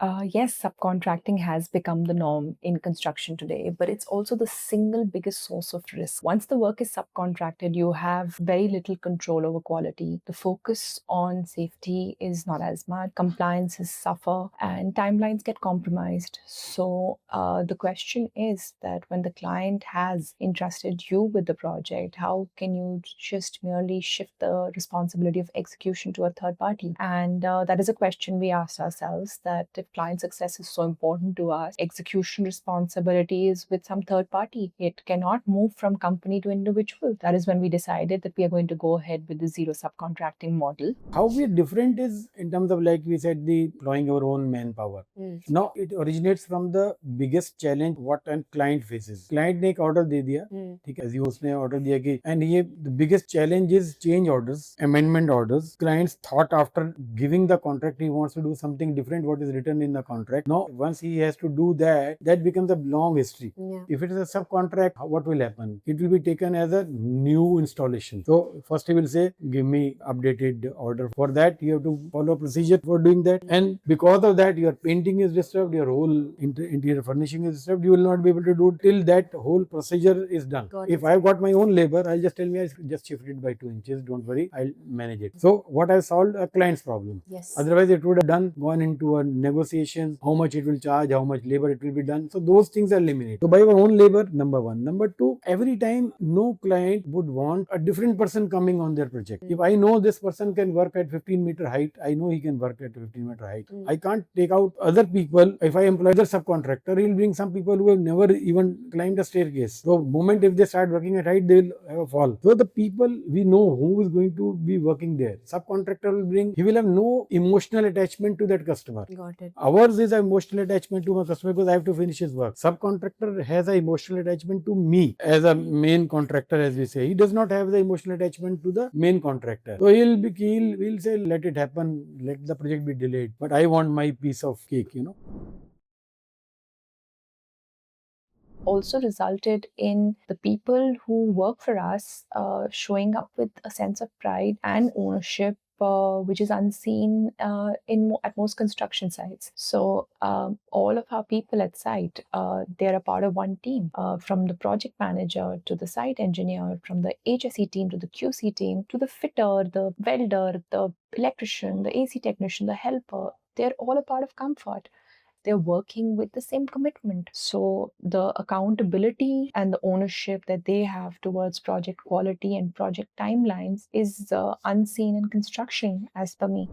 Yes, subcontracting has become the norm in construction today, but it's also the single biggest source of risk. Once the work is subcontracted, you have very little control over quality. The focus on safety is not as much, compliances suffer, and timelines get compromised. So, the question is that when the client has entrusted you with the project, how can you just merely shift the responsibility of execution to a third party? And that is a question we asked ourselves, that if client success is so important to us, execution responsibility is with some third party. It cannot move from company to individual. That is when we decided that we are going to go ahead with the zero subcontracting model. How we are different is in terms of, like we said, the employing our own manpower. Now it originates from the biggest challenge what a client faces. Client ने एक order दे दिया, ठीक है, उसने order दिया कि, and ये the biggest challenge is change orders, amendment orders. Clients thought after giving the contract he wants to do something different what is written in the contract. Now once he has to do that, that becomes a long history. If it is a subcontract, what will happen? It will be taken as a new installation. So first he will say, give me updated order. For that, you have to follow a procedure for doing that. And because of that, your painting is disturbed, your whole interior furnishing is disturbed. You will not be able to do till that whole procedure is done. If I've got my own labor, I'll just tell me I just shift it by 2 inches. Don't worry, I'll manage it. So what I solved a client's problem. Otherwise, it would have gone into a negotiation, how much it will charge, how much labor it will be done. So those things are limited. So by your own labor, number one. Number two, every time no client would want a different person coming on their project. If I know this person can work at 15-meter height, I know he can work at 15-meter height. I can't take out other people. If I employ other subcontractor, he'll bring some people who have never even climbed a staircase. So moment if they start working at height, they will have a fall. So the people, we know who is going to be working there. Subcontractor will bring, he will have no emotional attachment to that customer. Got it. Ours is an emotional attachment to my customer because I have to finish his work. Subcontractor has an emotional attachment to me as a main contractor, as we say. He does not have the emotional attachment to the main contractor. So he'll say, let it happen, let the project be delayed. But I want my piece of cake, Also resulted in the people who work for us showing up with a sense of pride and ownership, which is unseen at most construction sites. So all of our people at site, they're a part of one team, from the project manager to the site engineer, from the HSE team to the QC team, to the fitter, the welder, the electrician, the AC technician, the helper. They're all a part of Comfort. They're working with the same commitment. So the accountability and the ownership that they have towards project quality and project timelines is unseen in construction, as per me.